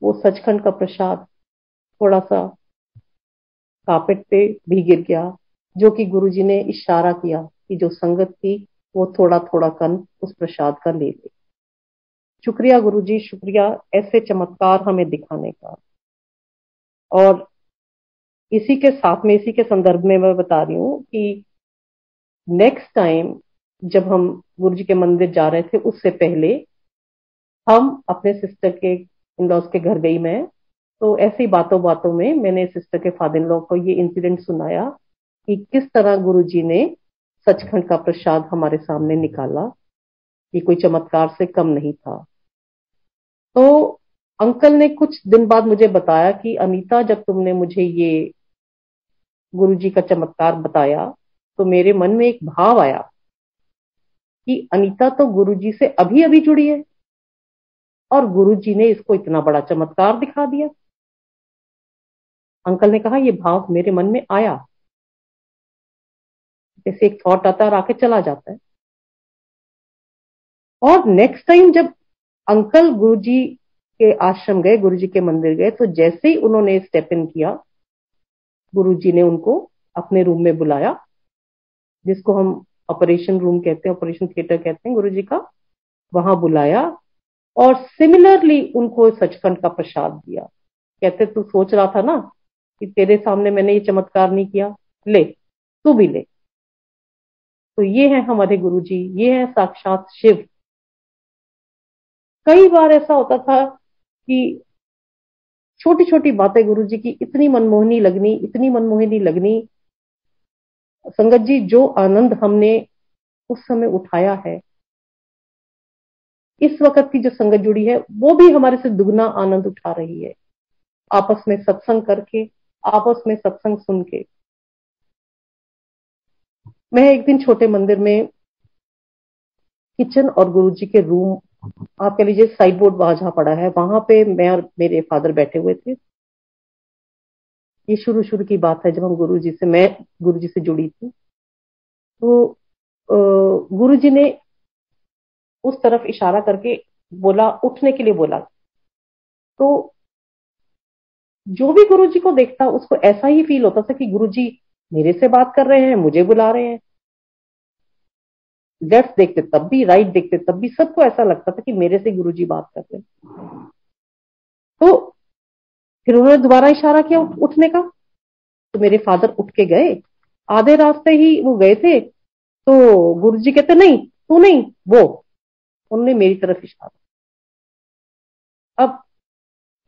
वो सचखंड का प्रसाद थोड़ा सा कार्पेट पे भी गिर गया, जो कि गुरुजी ने इशारा किया कि जो संगत थी वो थोड़ा थोड़ा कन उस प्रसाद का ले ले। शुक्रिया गुरुजी, शुक्रिया ऐसे चमत्कार हमें दिखाने का। और इसी के साथ में, इसी के संदर्भ में मैं बता रही हूँ कि नेक्स्ट टाइम जब हम गुरुजी के मंदिर जा रहे थे, उससे पहले हम अपने सिस्टर के इन लॉज के घर गई मैं। तो ऐसी बातों बातों में मैंने सिस्टर के फादर इन लॉ को ये इंसिडेंट सुनाया कि किस तरह गुरुजी ने सचखंड का प्रसाद हमारे सामने निकाला। ये कोई चमत्कार से कम नहीं था। तो अंकल ने कुछ दिन बाद मुझे बताया कि अनीता, जब तुमने मुझे ये गुरुजी का चमत्कार बताया तो मेरे मन में एक भाव आया कि अनीता तो गुरुजी से अभी अभी जुड़ी है और गुरुजी ने इसको इतना बड़ा चमत्कार दिखा दिया। अंकल ने कहा, ये भाव मेरे मन में आया, जैसे एक थॉट आता है और आके चला जाता है। और नेक्स्ट टाइम जब अंकल गुरुजी के आश्रम गए, गुरुजी के मंदिर गए, तो जैसे ही उन्होंने स्टेप इन किया, गुरुजी ने उनको अपने रूम में बुलाया, जिसको हम ऑपरेशन रूम कहते हैं, ऑपरेशन थिएटर कहते हैं गुरुजी का, वहां बुलाया और सिमिलरली उनको सचखंड का प्रसाद दिया। कहते, तू सोच रहा था ना कि तेरे सामने मैंने ये चमत्कार नहीं किया, ले तू भी ले। तो ये है हमारे गुरुजी, ये है साक्षात शिव। कई बार ऐसा होता था कि छोटी छोटी बातें गुरुजी की इतनी मनमोहनी लगनी, इतनी मनमोहनी लगनी। संगत जी, जो आनंद हमने उस समय उठाया है, इस वक्त की जो संगत जुड़ी है वो भी हमारे से दुगना आनंद उठा रही है, आपस में सत्संग करके, आपस में सत्संग सुन के। मैं एक दिन छोटे मंदिर में किचन और गुरुजी के रूम, आप कह लीजिए साइड बोर्ड वहां जहां पड़ा है, वहां पे मैं और मेरे फादर बैठे हुए थे। ये शुरू शुरू की बात है, जब हम मैं गुरुजी से जुड़ी थी। तो गुरुजी ने उस तरफ इशारा करके बोला, उठने के लिए बोला। तो जो भी गुरुजी को देखता उसको ऐसा ही फील होता था कि गुरुजी मेरे से बात कर रहे हैं, मुझे बुला रहे हैं। लेफ्ट देखते तब भी, राइट देखते तब भी, सबको ऐसा लगता था कि मेरे से गुरुजी बात कर रहे हैं। तो फिर उन्होंने दोबारा इशारा किया उठने का, तो मेरे फादर उठ के गए। आधे रास्ते ही वो गए थे तो गुरुजी कहते, नहीं तू नहीं, वो। उन्होंने मेरी तरफ इशारा। अब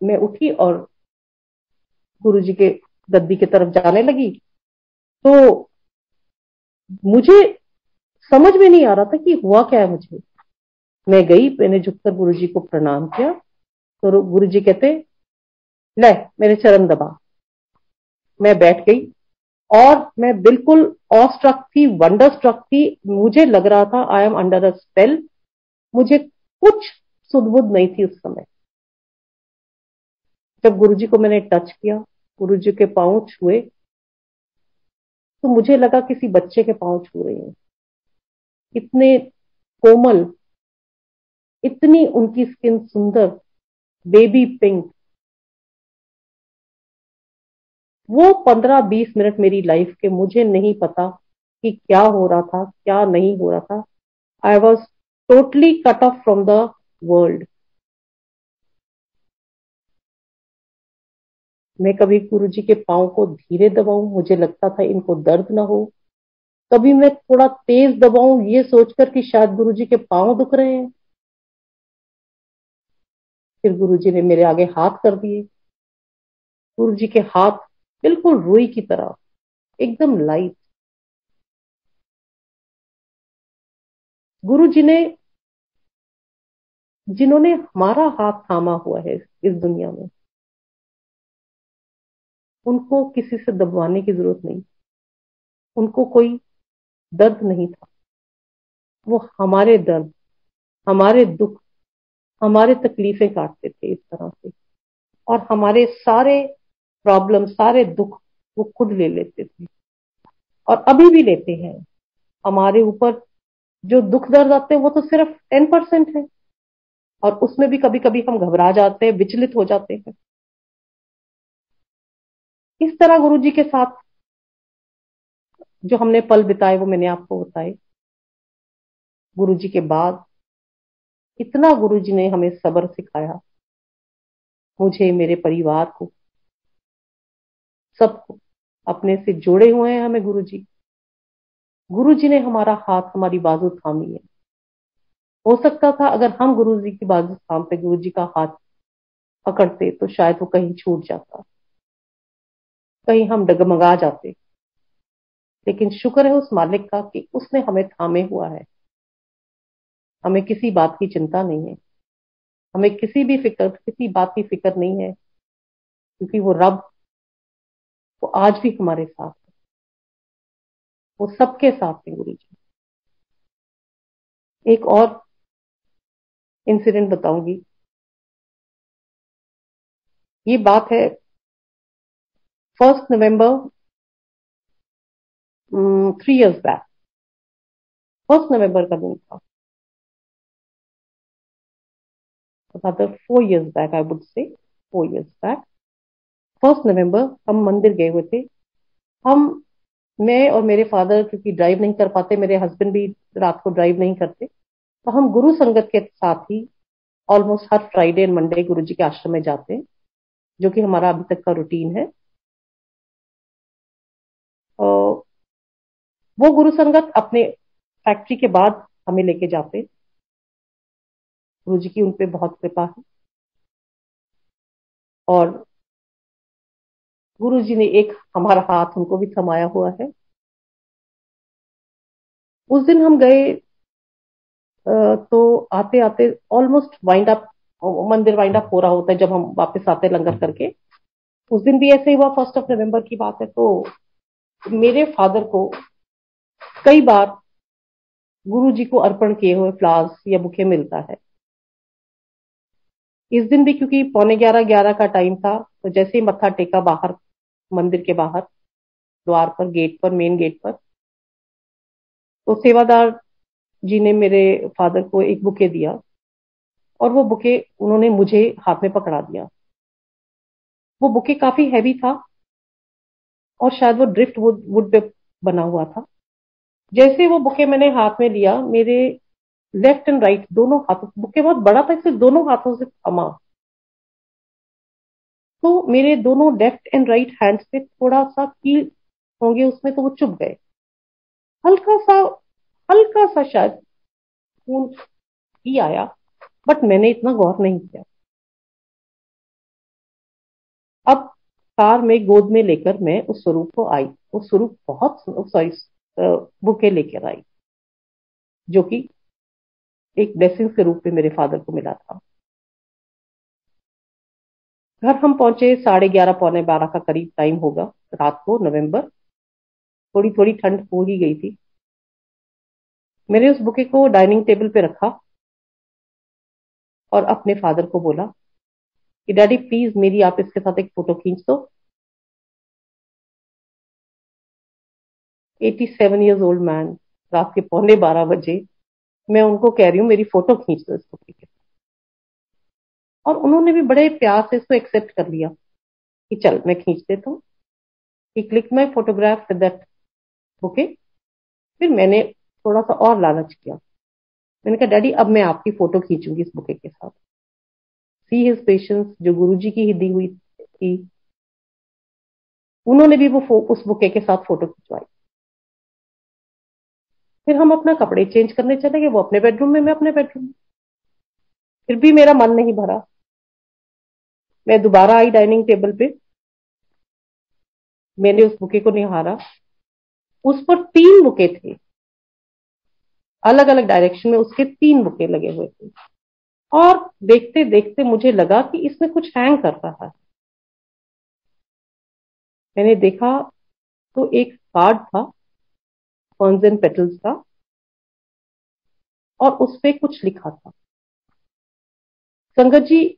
मैं उठी और गुरुजी के गद्दी की तरफ जाने लगी। तो मुझे समझ में नहीं आ रहा था कि हुआ क्या है मुझे। मैं गई, मैंने झुककर गुरुजी को प्रणाम किया। तो गुरुजी कहते, ले मेरे चरण दबा। मैं बैठ गई और मैं बिल्कुल ऑस्ट्रक थी, वंडर स्ट्रक थी। मुझे लग रहा था I am under a spell. मुझे कुछ सुध-बुध नहीं थी उस समय। जब गुरुजी को मैंने टच किया, गुरुजी के पांव छुए, तो मुझे लगा किसी बच्चे के पांव छू रही हूं। इतने कोमल, इतनी उनकी स्किन सुंदर, बेबी पिंक। वो 15-20 मिनट मेरी लाइफ के, मुझे नहीं पता कि क्या हो रहा था, क्या नहीं हो रहा था। I was totally cut off from the world. मैं कभी गुरुजी के पांव को धीरे दबाऊं, मुझे लगता था इनको दर्द ना हो। कभी मैं थोड़ा तेज दबाऊं, ये सोचकर कि शायद गुरुजी के पांव दुख रहे हैं। फिर गुरुजी ने मेरे आगे हाथ कर दिए। गुरुजी के हाथ बिल्कुल रुई की तरह, एकदम लाइट। गुरुजी ने, जिन्होंने हमारा हाथ थामा हुआ है इस दुनिया में, उनको किसी से दबवाने की जरूरत नहीं। उनको कोई दर्द नहीं था। वो हमारे दर्द, हमारे दुख, हमारे तकलीफें काटते थे इस तरह से। और हमारे सारे प्रॉब्लम, सारे दुख वो खुद ले लेते थे और अभी भी लेते हैं। हमारे ऊपर जो दुख दर्द आते हैं वो तो सिर्फ 10% है, और उसमें भी कभी कभी हम घबरा जाते हैं, विचलित हो जाते हैं। इस तरह गुरुजी के साथ जो हमने पल बिताए वो मैंने आपको बताए। गुरुजी के बाद इतना गुरुजी ने हमें सब्र सिखाया, मुझे, मेरे परिवार को, सबको। अपने से जोड़े हुए हैं हमें गुरुजी। गुरुजी ने हमारा हाथ, हमारी बाजू थामी है। हो सकता था अगर हम गुरुजी की बाजू थामते, गुरुजी का हाथ पकड़ते, तो शायद वो कहीं छूट जाता, कहीं हम डगमगा जाते। लेकिन शुक्र है उस मालिक का कि उसने हमें थामे हुआ है। हमें किसी बात की चिंता नहीं है, हमें किसी बात की फिक्र नहीं है, क्योंकि वो रब, वो आज भी हमारे साथ है। वो सबके साथ है गुरु जी। एक और इंसिडेंट बताऊंगी। ये बात है 1 नवंबर 3 इयर्स बैक। 1 नवंबर का दिन था, rather 4 years back, I would say 4 years back। 1 नवंबर हम मंदिर गए हुए थे। हम मैं और मेरे फादर, क्योंकि ड्राइव नहीं कर पाते, मेरे हस्बैंड भी रात को ड्राइव नहीं करते, तो हम गुरु संगत के साथ ही ऑलमोस्ट हर Friday and Monday Guru ji के आश्रम में जाते हैं, जो कि हमारा अभी तक का रूटीन है। और वो गुरु संगत अपने फैक्ट्री के बाद हमें लेके जाते। गुरु जी की उन पे बहुत कृपा है। और गुरु जी ने एक हमारा हाथ उनको भी थमाया हुआ है। उस दिन हम गए, तो आते आते ऑलमोस्ट वाइंड अप, मंदिर वाइंड अप हो रहा होता है जब हम वापस आते लंगर करके। उस दिन भी ऐसे ही हुआ, 1 नवंबर की बात है। तो मेरे फादर को कई बार गुरु जी को अर्पण किए हुए फ्लावर्स या बुके मिलता है। इस दिन भी क्योंकि 11:45 का टाइम था, तो जैसे ही मत्था टेका बाहर, मंदिर के बाहर द्वार पर, गेट पर, मेन गेट पर, तो सेवादार जी ने मेरे फादर को एक बुके दिया, और वो बुके उन्होंने मुझे हाथ में पकड़ा दिया। वो बुके काफी हैवी था, और शायद वो ड्रिफ्ट वुड वुड पे बना हुआ था। जैसे वो बुके मैंने हाथ में लिया, मेरे लेफ्ट एंड राइट दोनों हाथों, बुके बहुत बड़ा था इसलिए दोनों हाथों से थमा, तो मेरे दोनों लेफ्ट एंड राइट हैंड्स पे थोड़ा सा कील होंगे उसमें, तो वो चुभ गए। हल्का सा, हल्का सा शायद खून ही आया, बट मैंने इतना गौर नहीं किया। अब कार में गोद में लेकर मैं उस स्वरूप को आई। वो स्वरूप बहुत, सॉरी, बुके लेकर आई, जो कि एक ब्लेसिंग के रूप में मेरे फादर को मिला था। घर हम पहुंचे 11:30, पौने 12 का करीब टाइम होगा, रात को, नवंबर। थोड़ी थोड़ी ठंड हो ही गई थी। मैंने उस बुके को डाइनिंग टेबल पे रखा और अपने फादर को बोला कि डैडी प्लीज मेरी आप इसके साथ एक फोटो खींच दो। 87 years old मैन, रात के पौने 12 बजे मैं उनको कह रही हूँ मेरी फोटो खींच दो इस बुके के। और उन्होंने भी बड़े प्यार से इसको एक्सेप्ट कर लिया कि चल मैं खींच देता हूँ। He click my photograph with that bouquet. फिर मैंने थोड़ा सा और लालच किया। मैंने कहा डैडी अब मैं आपकी फोटो खींचूंगी इस बुके के साथ। सी हिज पेशेंस, जो गुरुजी की ही दी हुई थी। उन्होंने भी वो उस बुके के साथ फोटो खिंचवाई। फिर हम अपना कपड़े चेंज करने चले गए, वो अपने बेडरूम में, मैं अपने बेडरूम में। फिर भी मेरा मन नहीं भरा। मैं दोबारा आई डाइनिंग टेबल पे, मैंने उस बुके को निहारा। उस पर 3 बुके थे, अलग अलग डायरेक्शन में उसके 3 बुके लगे हुए थे। और देखते देखते मुझे लगा कि इसमें कुछ हैंग कर रहा है। मैंने देखा तो एक कार्ड था फर्न्स एंड पेटल्स का, और उस पे कुछ लिखा था। संगत जी,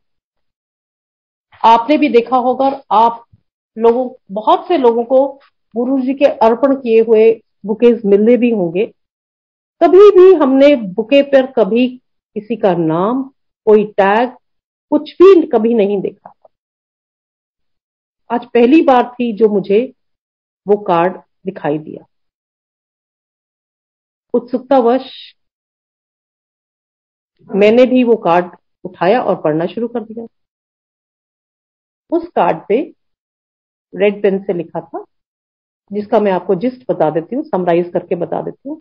आपने भी देखा होगा, और आप लोगों, बहुत से लोगों को गुरु जी के अर्पण किए हुए बुकेज मिलने भी होंगे। कभी भी हमने बुके पर कभी किसी का नाम, कोई टैग, कुछ भी कभी नहीं देखा। आज पहली बार थी जो मुझे वो कार्ड दिखाई दिया। उत्सुकतावश मैंने भी वो कार्ड उठाया और पढ़ना शुरू कर दिया। उस कार्ड पे रेड पेन से लिखा था, जिसका मैं आपको जिस्ट बता देती हूँ, समराइज करके बता देती हूँ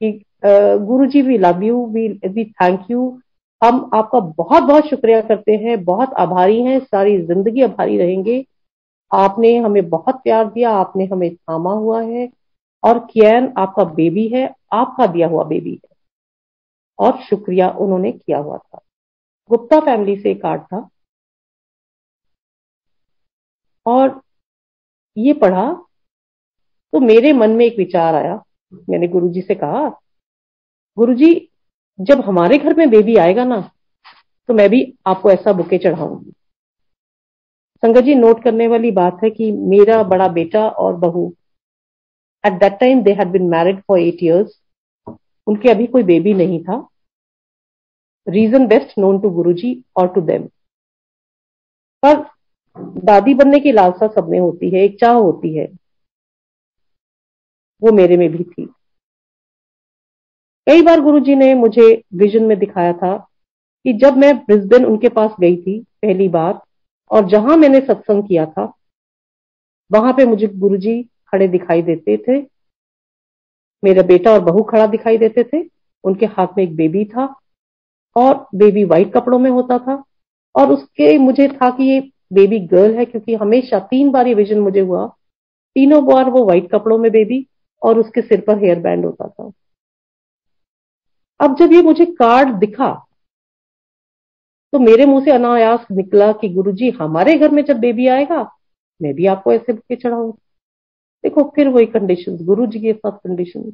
कि Guru ji we love you, we thank you. हम आपका बहुत बहुत शुक्रिया करते हैं, बहुत आभारी हैं, सारी जिंदगी आभारी रहेंगे। आपने हमें बहुत प्यार दिया, आपने हमें थामा हुआ है, और कियान आपका बेबी है, आपका दिया हुआ बेबी है। और शुक्रिया उन्होंने किया हुआ था। गुप्ता फैमिली से कार्ड था, और ये पढ़ा तो मेरे मन में एक विचार आया। मैंने गुरुजी से कहा, गुरुजी जब हमारे घर में बेबी आएगा ना, तो मैं भी आपको ऐसा बुके चढ़ाऊंगी। संगत जी, नोट करने वाली बात है कि मेरा बड़ा बेटा और बहू, at that time they had been married for 8 years, उनके अभी कोई बेबी नहीं था। Reason best known to Guruji और टू देम। पर दादी बनने की लालसा सब में होती है, एक चाह होती है, वो मेरे में भी थी। कई बार गुरुजी ने मुझे विजन में दिखाया था कि जब मैं ब्रिस्बेन उनके पास गई थी पहली बार, और जहां मैंने सत्संग किया था, वहां पे मुझे गुरुजी खड़े दिखाई देते थे, मेरा बेटा और बहू खड़ा दिखाई देते थे, उनके हाथ में एक बेबी था और बेबी व्हाइट कपड़ों में होता था। और उसके मुझे था कि ये बेबी गर्ल है, क्योंकि हमेशा 3 बार ये विजन मुझे हुआ, तीनों बार वो व्हाइट कपड़ों में बेबी और उसके सिर पर हेयर बैंड होता था। अब जब ये मुझे कार्ड दिखा, तो मेरे मुंह से अनायास निकला कि गुरुजी, हमारे घर में जब बेबी आएगा, मैं भी आपको ऐसे बुके चढ़ाऊंगी। देखो, फिर वही कंडीशंस, गुरुजी के साथ कंडीशंस।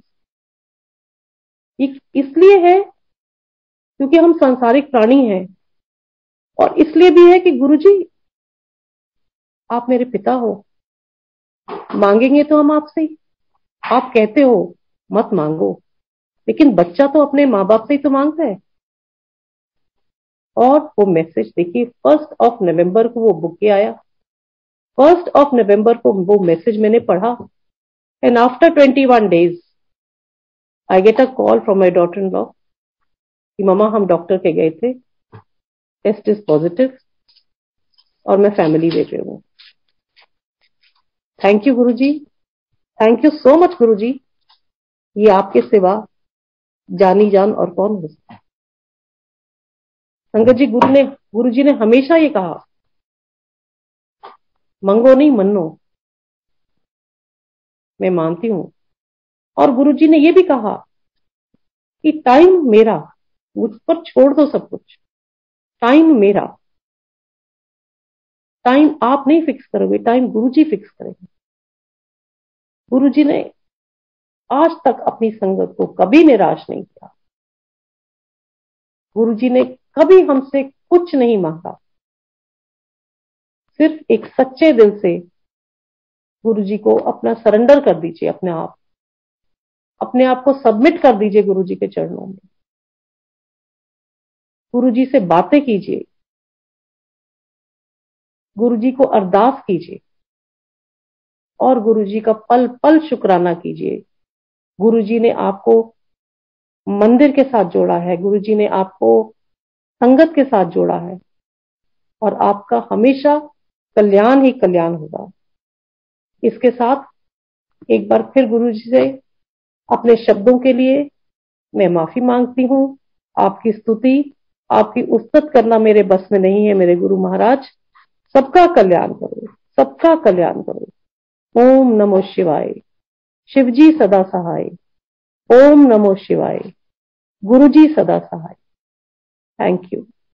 इसलिए है क्योंकि हम सांसारिक प्राणी हैं, और इसलिए भी है कि गुरुजी आप मेरे पिता हो, मांगेंगे तो हम आपसे ही। आप कहते हो मत मांगो, लेकिन बच्चा तो अपने माँ बाप से ही तो मांगता है। और वो मैसेज देखिए, 1 नवंबर को वो बुके आया, 1 नवंबर को वो मैसेज मैंने पढ़ा, and after 21 days I get a call from my daughter in law कि मामा, हम डॉक्टर के गए थे, टेस्ट इज पॉजिटिव और मैं फैमिली दे रही हूँ। Thank you Guruji, thank you so much Guruji. ये आपके सिवा जानी जान और कौन हो सकता है। संगत जी, गुरुजी ने हमेशा ये कहा, मंगो नहीं मन्नो। मैं मानती हूं। और गुरुजी ने ये भी कहा कि टाइम मेरा, मुझ पर छोड़ दो सब कुछ, टाइम मेरा। टाइम आप नहीं फिक्स करोगे, टाइम गुरुजी फिक्स करेंगे। गुरुजी ने आज तक अपनी संगत को कभी निराश नहीं किया। गुरुजी ने कभी हमसे कुछ नहीं मांगा, सिर्फ एक सच्चे दिल से गुरुजी को अपना सरेंडर कर दीजिए, अपने आप को सबमिट कर दीजिए गुरुजी के चरणों में। गुरुजी से बातें कीजिए, गुरुजी को अरदास कीजिए, और गुरुजी का पल पल शुक्राना कीजिए। गुरुजी ने आपको मंदिर के साथ जोड़ा है, गुरुजी ने आपको संगत के साथ जोड़ा है, और आपका हमेशा कल्याण ही कल्याण होगा। इसके साथ एक बार फिर गुरुजी से अपने शब्दों के लिए मैं माफी मांगती हूँ। आपकी स्तुति, आपकी उस्तत करना मेरे बस में नहीं है मेरे गुरु महाराज। सबका कल्याण करो, सबका कल्याण करो। ओम नमो शिवाय। शिवजी सदा सहाय। ओम नमो शिवाय। गुरुजी सदा सहाय। Thank you.